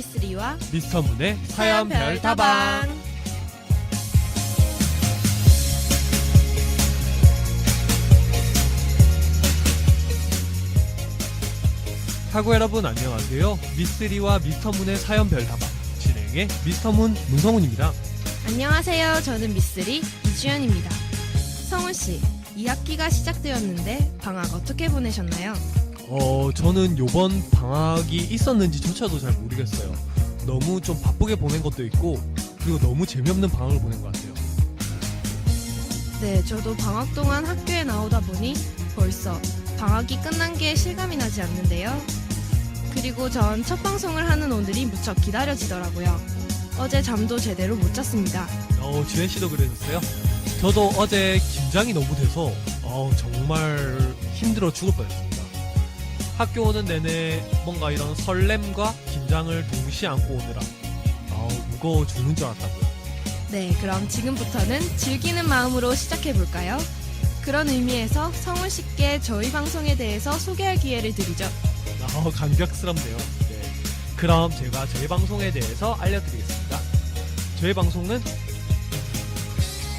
미쓰리와 미스터 문의 사연 별 다방. 다방. 하고 여러분 안녕하세요. 미쓰리와 미스터 문의 사연 별 다방 진행의 미스터 문 문성훈입니다. 안녕하세요. 저는 미쓰리 이주연입니다. 성훈씨, 2학기가 시작되었는데 방학 어떻게 보내셨나요? 저는 요번 방학이 있었는지조차도 잘 모르겠어요. 너무 좀 바쁘게 보낸 것도 있고 그리고 너무 재미없는 방학을 보낸 것 같아요. 네, 저도 방학 동안 학교에 나오다 보니 벌써 방학이 끝난 게 실감이 나지 않는데요. 그리고 전 첫 방송을 하는 오늘이 무척 기다려지더라고요. 어제 잠도 제대로 못 잤습니다. 주연씨도 그러셨어요? 저도 어제 긴장이 너무 돼서 정말 힘들어 죽을 뻔했습니다. 학교 오는 내내 뭔가 이런 설렘과 긴장을 동시에 안고 오느라 무거워 죽는 줄 알았다고요. 네, 그럼 지금부터는 즐기는 마음으로 시작해볼까요? 그런 의미에서 성훈 씨께 저희 방송에 대해서 소개할 기회를 드리죠. 감격스럽네요. 네. 그럼 제가 저희 방송에 대해서 알려드리겠습니다. 저희 방송은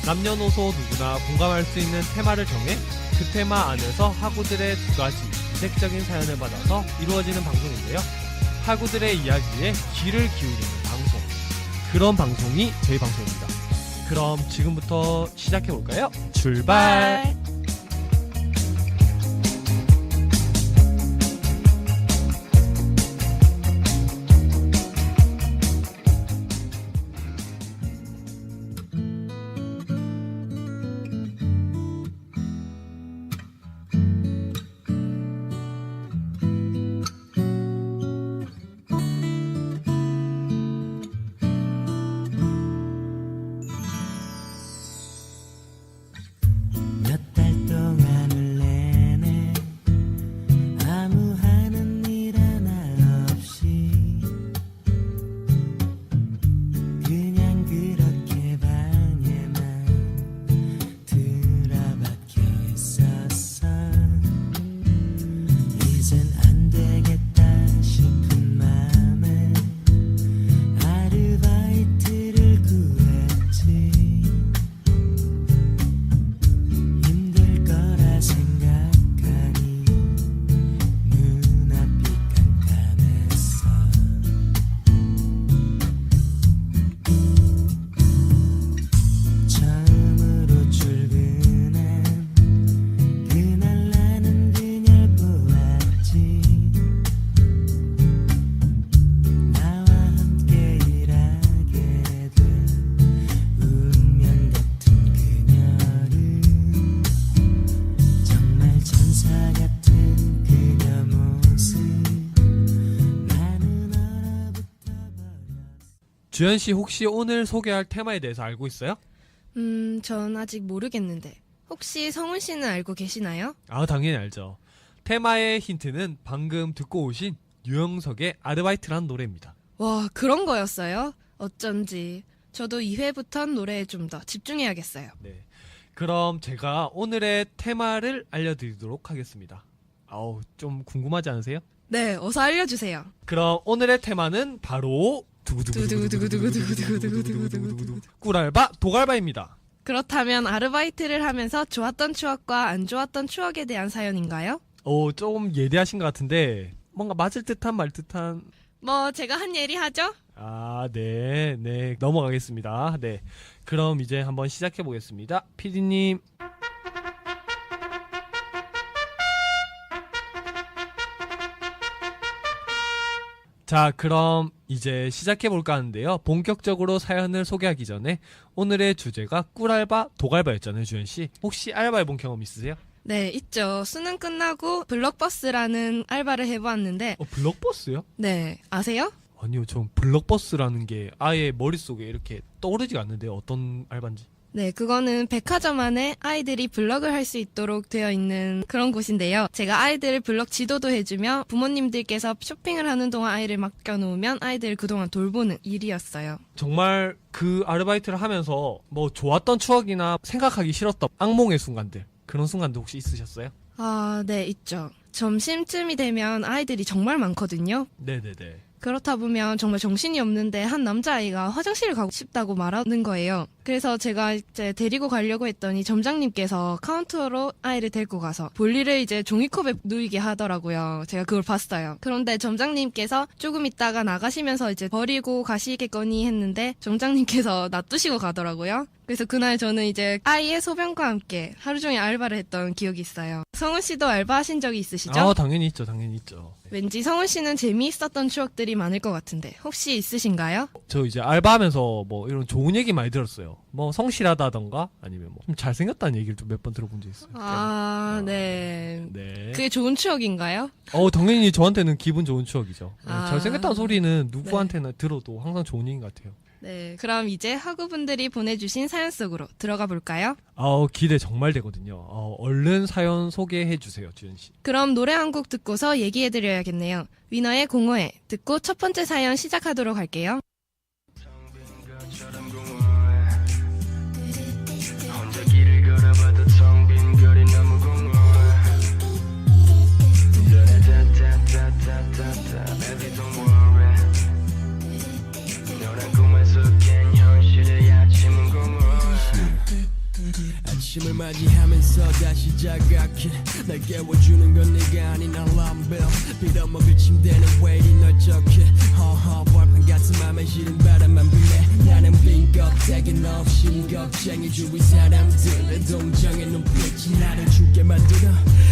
남녀노소 누구나 공감할 수 있는 테마를 정해 그 테마 안에서 학우들의 두 가지 이색적인 사연을 받아서 이루어지는 방송인데요. 학우들의 이야기에 귀를 기울이는 방송, 그런 방송이 저희 방송입니다. 그럼 지금부터 시작해볼까요? 출발! 주연씨 혹시 오늘 소개할 테마에 대해서 알고 있어요? 전 아직 모르겠는데 혹시 성훈 씨는 알고 계시나요? 당연히 알죠. 테마의 힌트는 방금 듣고 오신 유영석의 아르바이트라는 노래입니다. 와, 그런 거였어요? 어쩐지 저도 2회부턴 노래에 좀 더 집중해야겠어요. 네, 그럼 제가 오늘의 테마를 알려드리도록 하겠습니다. 좀 궁금하지 않으세요? 네, 어서 알려주세요. 그럼 오늘의 테마는 바로 꿀알바 도갈바입니다. 그렇다면 아르바이트를 하면서 좋았던 추억과 안 좋았던 추억에 대한 사연인가요? 좀 예리하신 것 같은데 뭔가 맞을 듯한 말 듯한. 뭐 제가 한 예리 하죠? 네, 넘어가겠습니다. 네, 그럼 이제 한번 시작해 보겠습니다. PD님. 자, 그럼 이제 시작해볼까 하는데요. 본격적으로 사연을 소개하기 전에 오늘의 주제가 꿀알바, 도갈바였잖아요, 주연씨. 혹시 알바해본 경험 있으세요? 네, 있죠. 수능 끝나고 블럭버스라는 알바를 해보았는데. 블럭버스요? 네, 아세요? 아니요, 전 블럭버스라는 게 아예 머릿속에 이렇게 떠오르지가 않는데요. 어떤 알바인지. 네, 그거는 백화점 안에 아이들이 블럭을 할 수 있도록 되어 있는 그런 곳인데요. 제가 아이들 블럭 지도도 해주며 부모님들께서 쇼핑을 하는 동안 아이를 맡겨놓으면 아이들 그동안 돌보는 일이었어요. 정말 그 아르바이트를 하면서 뭐 좋았던 추억이나 생각하기 싫었던 악몽의 순간들, 그런 순간도 혹시 있으셨어요? 네, 있죠. 점심쯤이 되면 아이들이 정말 많거든요. 네네네. 그렇다 보면 정말 정신이 없는데 한 남자아이가 화장실을 가고 싶다고 말하는 거예요. 그래서 제가 이제 데리고 가려고 했더니 점장님께서 카운터로 아이를 데리고 가서 볼일을 이제 종이컵에 누이게 하더라고요. 제가 그걸 봤어요. 그런데 점장님께서 조금 있다가 나가시면서 이제 버리고 가시겠거니 했는데 점장님께서 놔두시고 가더라고요. 그래서 그날 저는 이제 아이의 소변과 함께 하루 종일 알바를 했던 기억이 있어요. 성훈 씨도 알바하신 적이 있으시죠? 아, 당연히 있죠. 당연히 있죠. 왠지 성훈 씨는 재미있었던 추억들이 많을 것 같은데 혹시 있으신가요? 저 이제 알바하면서 뭐 이런 좋은 얘기 많이 들었어요. 뭐 성실하다던가 아니면 뭐 좀 잘생겼다는 얘기를 좀 몇 번 들어본 적 있어요. 네. 네. 그게 좋은 추억인가요? 당연히 저한테는 기분 좋은 추억이죠. 아. 잘생겼다는 소리는 누구한테나 들어도 항상 좋은 얘기인 것 같아요. 네. 그럼 이제 학우분들이 보내주신 사연 속으로 들어가 볼까요? 기대 정말 되거든요. 얼른 사연 소개해 주세요, 주연 씨. 그럼 노래 한 곡 듣고서 얘기해드려야겠네요. 위너의 공허해 듣고 첫 번째 사연 시작하도록 할게요. 혼자 길을 걸어봐도 텅 빈 거리 너무 공허해. Baby don't worry. 너란 꿈에서 깬 현실의 아침은 공허해. 아침을 맞이하면서 다시 자각해. 날 깨워주는 건 네가 아닌 알람벨. 빌어먹을 침대는 왜 이리 널쩍해. 벌판 같은 맘에 시린 바람만 불래. 나는 빈 껍데기 없이 겁쟁이 주위 사람들의 동정의 눈빛이 나를 죽게 만들어.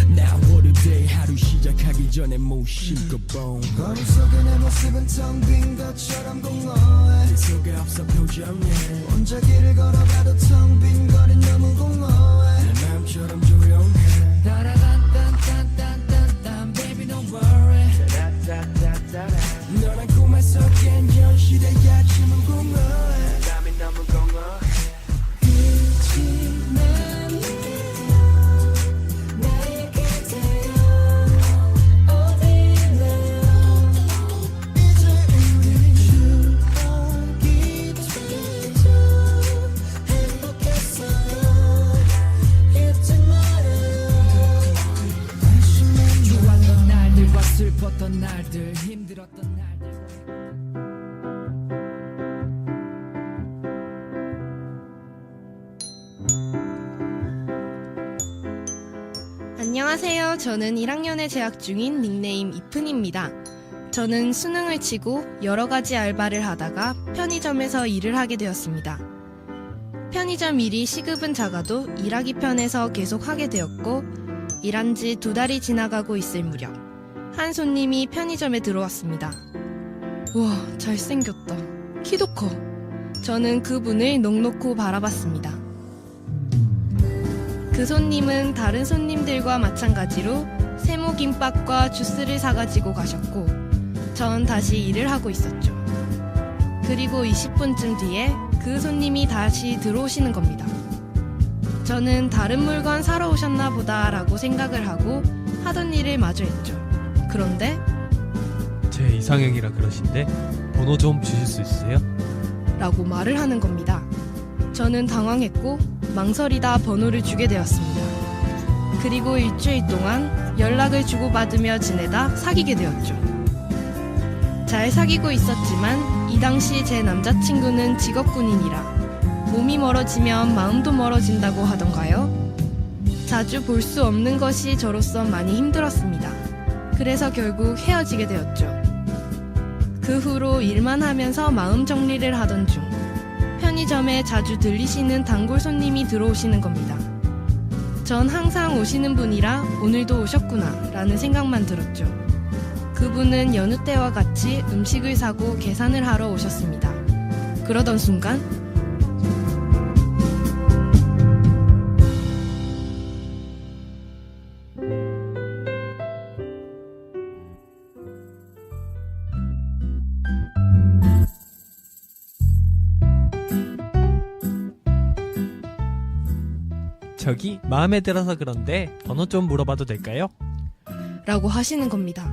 Now what a day. 하루 시작하기 전에 모심고 봄. 거리 속에 내 모습은 텅 빈 것처럼 공허해. 네 속에 없어 표정에. 혼자 길을 걸어봐도 텅 빈 거리 너무 공허해. 내 마음처럼 조용해. 따라단단단단단단 baby don't worry. 따라따따따라. 너란 꿈에서 깬 현실의 아침은 공허해. 밤이 너무 공허해. 빛이 나네요. 나의 곁에요. 어디나요. 이제 우리 추억이 되죠. 행복했어요. 잊지 말아요. 다시 좋았던 날들과 슬펐던 날들, 힘들었던 날들. 안녕하세요. 저는 1학년에 재학 중인 닉네임 이픈입니다. 저는 수능을 치고 여러 가지 알바를 하다가 편의점에서 일을 하게 되었습니다. 편의점 일이 시급은 작아도 일하기 편해서 계속 하게 되었고 일한 지 2달이 지나가고 있을 무렵 한 손님이 편의점에 들어왔습니다. 우와, 잘생겼다. 키도 커. 저는 그분을 넋놓고 바라봤습니다. 그 손님은 다른 손님들과 마찬가지로 세모김밥과 주스를 사가지고 가셨고 전 다시 일을 하고 있었죠. 그리고 20분쯤 뒤에 그 손님이 다시 들어오시는 겁니다. 저는 다른 물건 사러 오셨나 보다 라고 생각을 하고 하던 일을 마저 했죠. 그런데 제 이상형이라 그러신데 번호 좀 주실 수 있으세요? 라고 말을 하는 겁니다. 저는 당황했고 망설이다 번호를 주게 되었습니다. 그리고 일주일 동안 연락을 주고받으며 지내다 사귀게 되었죠. 잘 사귀고 있었지만 이 당시 제 남자친구는 직업군인이라 몸이 멀어지면 마음도 멀어진다고 하던가요? 자주 볼 수 없는 것이 저로서 많이 힘들었습니다. 그래서 결국 헤어지게 되었죠. 그 후로 일만 하면서 마음 정리를 하던 중 편의점에 자주 들리시는 단골 손님이 들어오시는 겁니다. 전 항상 오시는 분이라 오늘도 오셨구나 라는 생각만 들었죠. 그분은 여느 때와 같이 음식을 사고 계산을 하러 오셨습니다. 그러던 순간 저기 마음에 들어서 그런데 번호 좀 물어봐도 될까요? 라고 하시는 겁니다.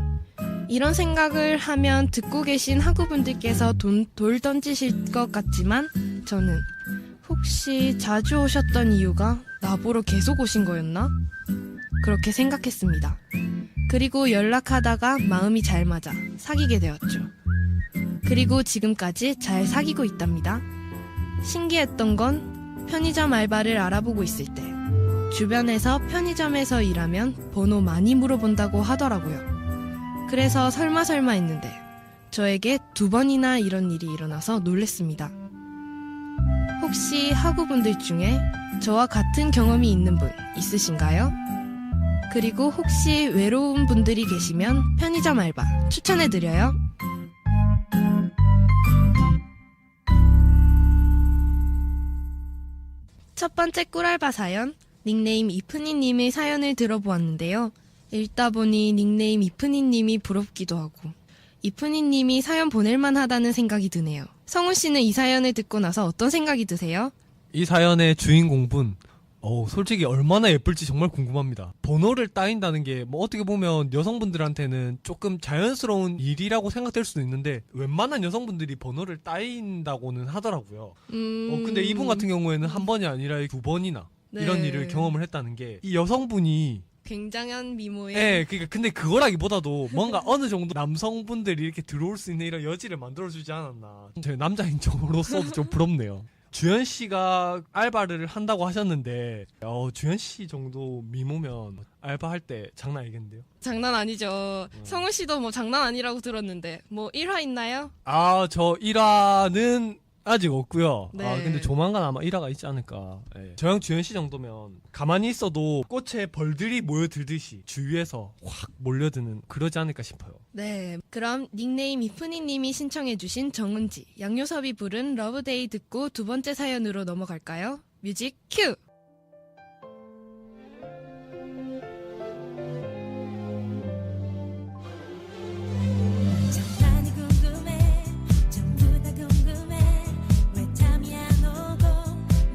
이런 생각을 하면 듣고 계신 학우분들께서 돌 던지실 것 같지만 저는 혹시 자주 오셨던 이유가 나보러 계속 오신 거였나? 그렇게 생각했습니다. 그리고 연락하다가 마음이 잘 맞아 사귀게 되었죠. 그리고 지금까지 잘 사귀고 있답니다. 신기했던 건 편의점 알바를 알아보고 있을 때 주변에서 편의점에서 일하면 번호 많이 물어본다고 하더라고요. 그래서 설마 했는데 저에게 2번이나 이런 일이 일어나서 놀랬습니다. 혹시 학우분들 중에 저와 같은 경험이 있는 분 있으신가요? 그리고 혹시 외로운 분들이 계시면 편의점 알바 추천해드려요. 첫 번째 꿀알바 사연, 닉네임 이프니님의 사연을 들어보았는데요. 읽다 보니 닉네임 이프니님이 부럽기도 하고 이프니님이 사연 보낼만 하다는 생각이 드네요. 성훈씨는 이 사연을 듣고 나서 어떤 생각이 드세요? 이 사연의 주인공분, 솔직히 얼마나 예쁠지 정말 궁금합니다. 번호를 따인다는 게 뭐 어떻게 보면 여성분들한테는 조금 자연스러운 일이라고 생각될 수도 있는데 웬만한 여성분들이 번호를 따인다고는 하더라고요. 근데 이분 같은 경우에는 한 번이 아니라 2번이나 네. 이런 일을 경험을 했다는 게 이 여성분이 굉장한 미모에 예, 그러니까 근데 그거라기보다도 뭔가 어느 정도 남성분들이 이렇게 들어올 수 있는 이런 여지를 만들어주지 않았나. 저희 남자인 쪽으로서도 좀 부럽네요. 주현 씨가 알바를 한다고 하셨는데, 주현 씨 정도 미모면 알바할 때 장난 아니겠는데요? 장난 아니죠. 성훈씨도 뭐 장난 아니라고 들었는데 뭐 1화 있나요? 저 1화는 아직 없고요. 네. 근데 조만간 아마 1화가 있지 않을까. 예. 저형 주현 씨 정도면 가만히 있어도 꽃에 벌들이 모여들듯이 주위에서 확 몰려드는 그러지 않을까 싶어요. 네, 그럼 닉네임 이프니님이 신청해주신 정은지, 양요섭이 부른 러브데이 듣고 두 번째 사연으로 넘어갈까요? 뮤직 큐! 장난이 궁금해 전부 다 궁금해 왜 잠이 안 오고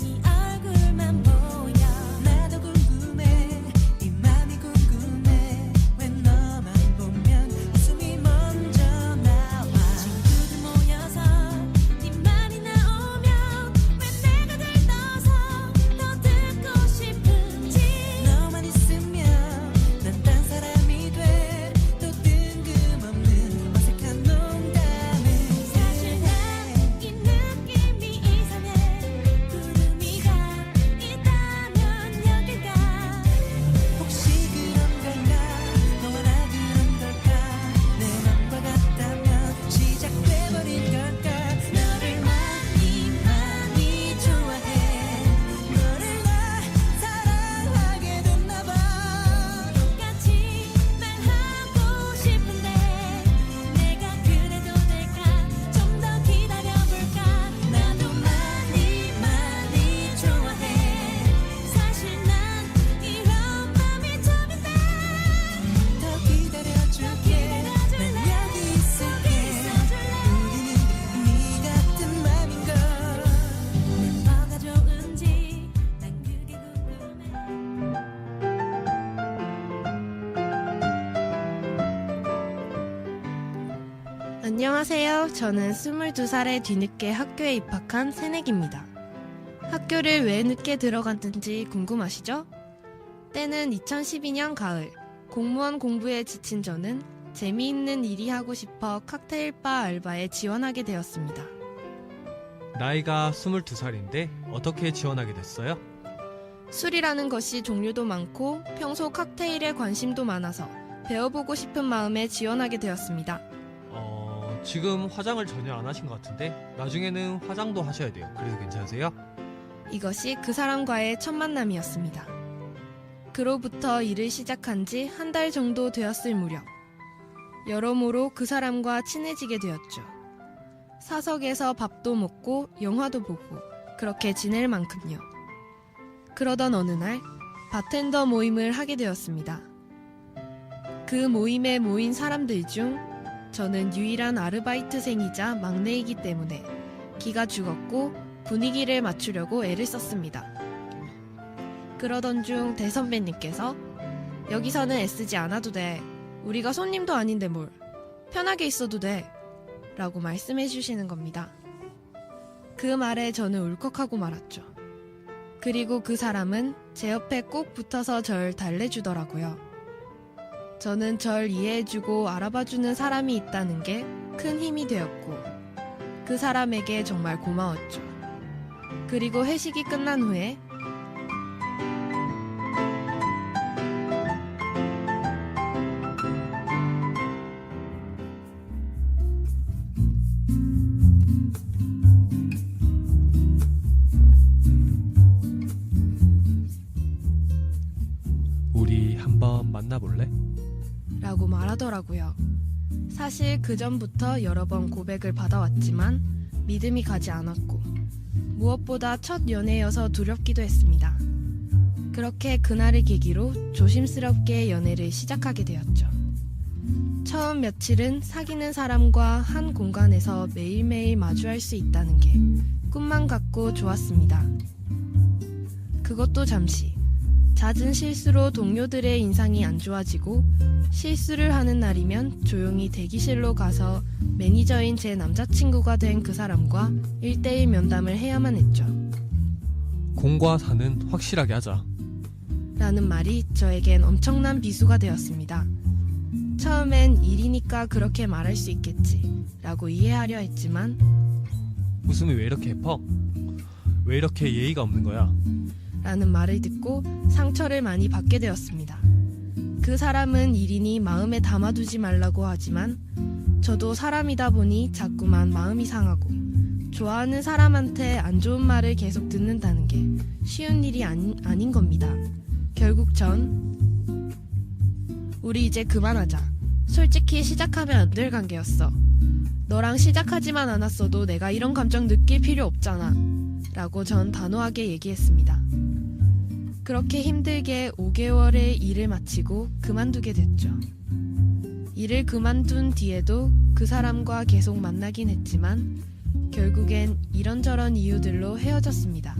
네 얼굴만 보여 나도 궁금해 이 맘이 궁금해 왜 너만 보면 웃음이 먼저 나와 친구들 모여서 네 말이 나오면 왜 내가 들떠서 더 듣고 싶은지 너만 있으면 난 딴 사람이 돼 또 뜬금없는 어색한 농담을 사실 난 이 느낌이 이상해 구름이 가 있다면 여길까 혹시 그런 걸까 너와 나 그런 걸까 내 맘과 같다면 시작돼버린 걸까 너를 많이 많이 좋아해 너를 나 사랑하게 됐나봐 똑같이 말하고 싶은데 내가 그래도 될까 좀 더 기다려볼까 나도 많이 많이 좋아해 사실 난 이런 맘이 처음인데 더 기다려줄게 난 여기 있을게 우리는 네 같은 맘인걸 뭐가 좋은지 난 그게 궁금해 안녕하세요. 저는 22살에 뒤늦게 학교에 입학한 새내기입니다. 학교를 왜 늦게 들어갔는지 궁금하시죠? 때는 2012년 가을, 공무원 공부에 지친 저는 재미있는 일이 하고 싶어 칵테일바 알바에 지원하게 되었습니다. 나이가 22살인데 어떻게 지원하게 됐어요? 술이라는 것이 종류도 많고 평소 칵테일에 관심도 많아서 배워보고 싶은 마음에 지원하게 되었습니다. 지금 화장을 전혀 안 하신 것 같은데 나중에는 화장도 하셔야 돼요. 그래도 괜찮으세요? 이것이 그 사람과의 첫 만남이었습니다. 그로부터 일을 시작한 지 한 달 정도 되었을 무렵 여러모로 그 사람과 친해지게 되었죠. 사석에서 밥도 먹고 영화도 보고 그렇게 지낼 만큼요. 그러던 어느 날 바텐더 모임을 하게 되었습니다. 그 모임에 모인 사람들 중 저는 유일한 아르바이트생이자 막내이기 때문에 기가 죽었고 분위기를 맞추려고 애를 썼습니다. 그러던 중 대선배님께서 여기서는 애쓰지 않아도 돼. 우리가 손님도 아닌데 뭘. 편하게 있어도 돼. 라고 말씀해 주시는 겁니다. 그 말에 저는 울컥하고 말았죠. 그리고 그 사람은 제 옆에 꼭 붙어서 절 달래주더라고요. 저는 절 이해해주고 알아봐주는 사람이 있다는 게 큰 힘이 되었고 그 사람에게 정말 고마웠죠. 그리고 회식이 끝난 후에 우리 한번 만나볼래? 라고 말하더라고요. 사실 그 전부터 여러 번 고백을 받아왔지만 믿음이 가지 않았고 무엇보다 첫 연애여서 두렵기도 했습니다. 그렇게 그날을 계기로 조심스럽게 연애를 시작하게 되었죠. 처음 며칠은 사귀는 사람과 한 공간에서 매일매일 마주할 수 있다는 게 꿈만 같고 좋았습니다. 그것도 잠시. 잦은 실수로 동료들의 인상이 안 좋아지고 실수를 하는 날이면 조용히 대기실로 가서 매니저인 제 남자친구가 된 그 사람과 1대1 면담을 해야만 했죠. 공과 사는 확실하게 하자. 라는 말이 저에겐 엄청난 비수가 되었습니다. 처음엔 일이니까 그렇게 말할 수 있겠지 라고 이해하려 했지만 웃음이 왜 이렇게 예뻐? 왜 이렇게 예의가 없는 거야? 라는 말을 듣고 상처를 많이 받게 되었습니다. 그 사람은 일이니 마음에 담아두지 말라고 하지만 저도 사람이다 보니 자꾸만 마음이 상하고 좋아하는 사람한테 안 좋은 말을 계속 듣는다는 게 쉬운 일이 아닌 겁니다. 결국 전 우리 이제 그만하자. 솔직히 시작하면 안 될 관계였어. 너랑 시작하지만 않았어도 내가 이런 감정 느낄 필요 없잖아. 라고 전 단호하게 얘기했습니다. 그렇게 힘들게 5개월의 일을 마치고 그만두게 됐죠. 일을 그만둔 뒤에도 그 사람과 계속 만나긴 했지만 결국엔 이런저런 이유들로 헤어졌습니다.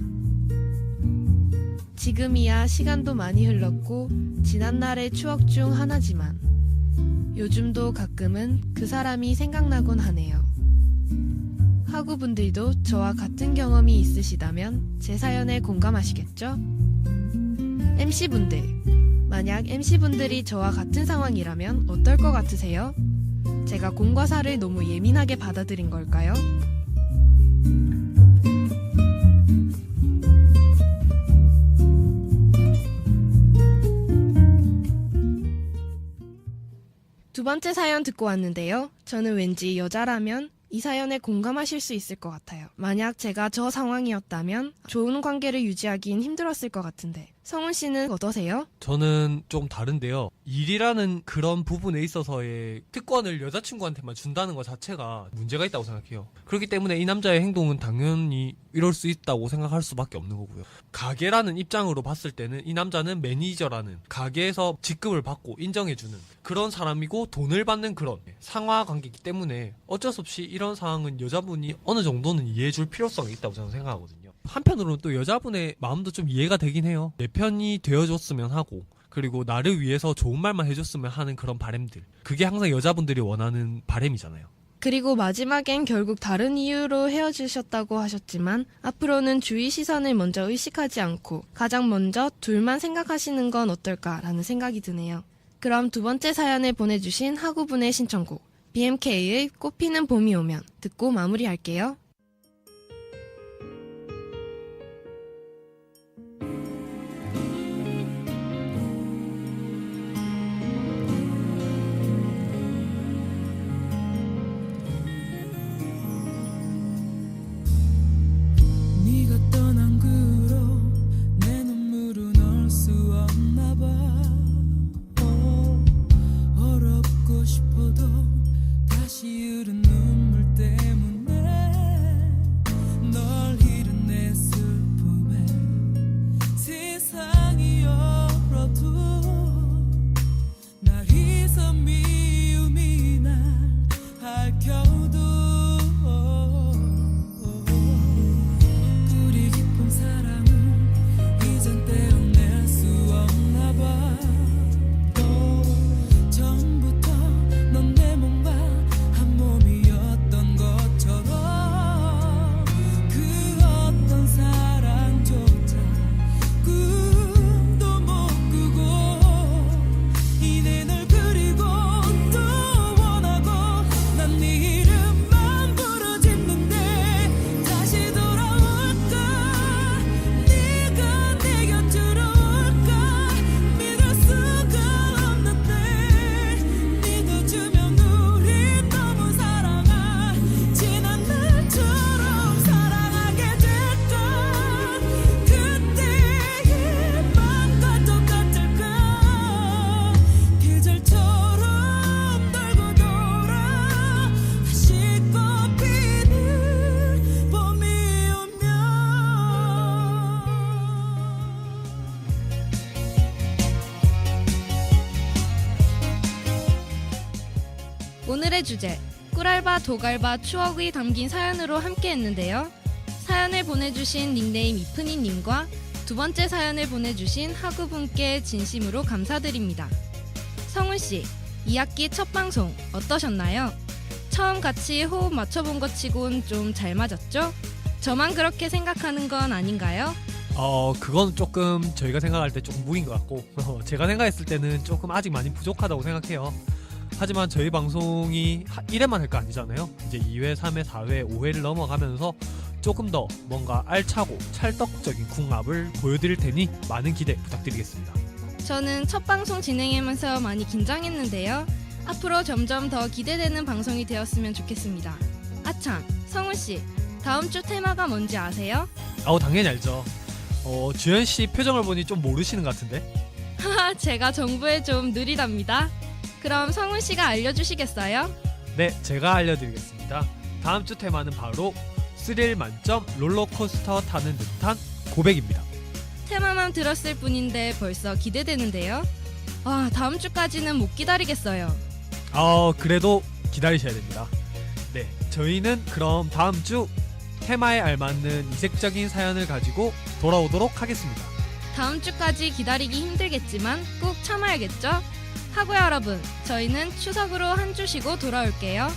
지금이야 시간도 많이 흘렀고 지난날의 추억 중 하나지만 요즘도 가끔은 그 사람이 생각나곤 하네요. 학우분들도 저와 같은 경험이 있으시다면 제 사연에 공감하시겠죠? MC분들, 만약 MC분들이 저와 같은 상황이라면 어떨 것 같으세요? 제가 공과 사를 너무 예민하게 받아들인 걸까요? 두 번째 사연 듣고 왔는데요. 저는 왠지 여자라면 이 사연에 공감하실 수 있을 것 같아요. 만약 제가 저 상황이었다면 좋은 관계를 유지하긴 힘들었을 것 같은데 성훈 씨는 어떠세요? 저는 좀 다른데요. 일이라는 그런 부분에 있어서의 특권을 여자친구한테만 준다는 것 자체가 문제가 있다고 생각해요. 그렇기 때문에 이 남자의 행동은 당연히 이럴 수 있다고 생각할 수밖에 없는 거고요. 가게라는 입장으로 봤을 때는 이 남자는 매니저라는 가게에서 직급을 받고 인정해주는 그런 사람이고 돈을 받는 그런 상하 관계이기 때문에 어쩔 수 없이 이런 상황은 여자분이 어느 정도는 이해해줄 필요성이 있다고 저는 생각하거든요. 한편으로는 또 여자분의 마음도 좀 이해가 되긴 해요. 내 편이 되어줬으면 하고 그리고 나를 위해서 좋은 말만 해줬으면 하는 그런 바람들, 그게 항상 여자분들이 원하는 바람이잖아요. 그리고 마지막엔 결국 다른 이유로 헤어지셨다고 하셨지만 앞으로는 주위 시선을 먼저 의식하지 않고 가장 먼저 둘만 생각하시는 건 어떨까라는 생각이 드네요. 그럼 두 번째 사연을 보내주신 하구분의 신청곡 BMK의 꽃피는 봄이 오면 듣고 마무리할게요. 네가 떠난 그로 내 눈물은 얼 수 없나 봐. 어렵고 싶어도 다시 흐른 눈물 때문에 오늘의 주제, 꿀알바 도갈바 추억이 담긴 사연으로 함께 했는데요. 사연을 보내주신 닉네임 이프니님과 두 번째 사연을 보내주신 하구분께 진심으로 감사드립니다. 성훈씨, 2학기 첫 방송 어떠셨나요? 처음 같이 호흡 맞춰본 것 치곤 좀 잘 맞았죠? 저만 그렇게 생각하는 건 아닌가요? 그건 조금 저희가 생각할 때 조금 무리인 것 같고 제가 생각했을 때는 조금 아직 많이 부족하다고 생각해요. 하지만 저희 방송이 1회만 할 거 아니잖아요. 이제 2회, 3회, 4회, 5회를 넘어가면서 조금 더 뭔가 알차고 찰떡적인 궁합을 보여드릴 테니 많은 기대 부탁드리겠습니다. 저는 첫 방송 진행하면서 많이 긴장했는데요. 앞으로 점점 더 기대되는 방송이 되었으면 좋겠습니다. 아참, 성훈씨, 다음 주 테마가 뭔지 아세요? 당연히 알죠. 주연씨 표정을 보니 좀 모르시는 것 같은데? 하하, 제가 정보에 좀 느리답니다. 그럼 성훈씨가 알려주시겠어요? 네, 제가 알려드리겠습니다. 다음 주 테마는 바로 스릴 만점 롤러코스터 타는 듯한 고백입니다. 테마만 들었을 뿐인데 벌써 기대되는데요. 다음 주까지는 못 기다리겠어요. 그래도 기다리셔야 됩니다. 네, 저희는 그럼 다음 주 테마에 알맞는 이색적인 사연을 가지고 돌아오도록 하겠습니다. 다음 주까지 기다리기 힘들겠지만 꼭 참아야겠죠? 하고 여러분, 저희는 추석으로 한 주 쉬고 돌아올게요.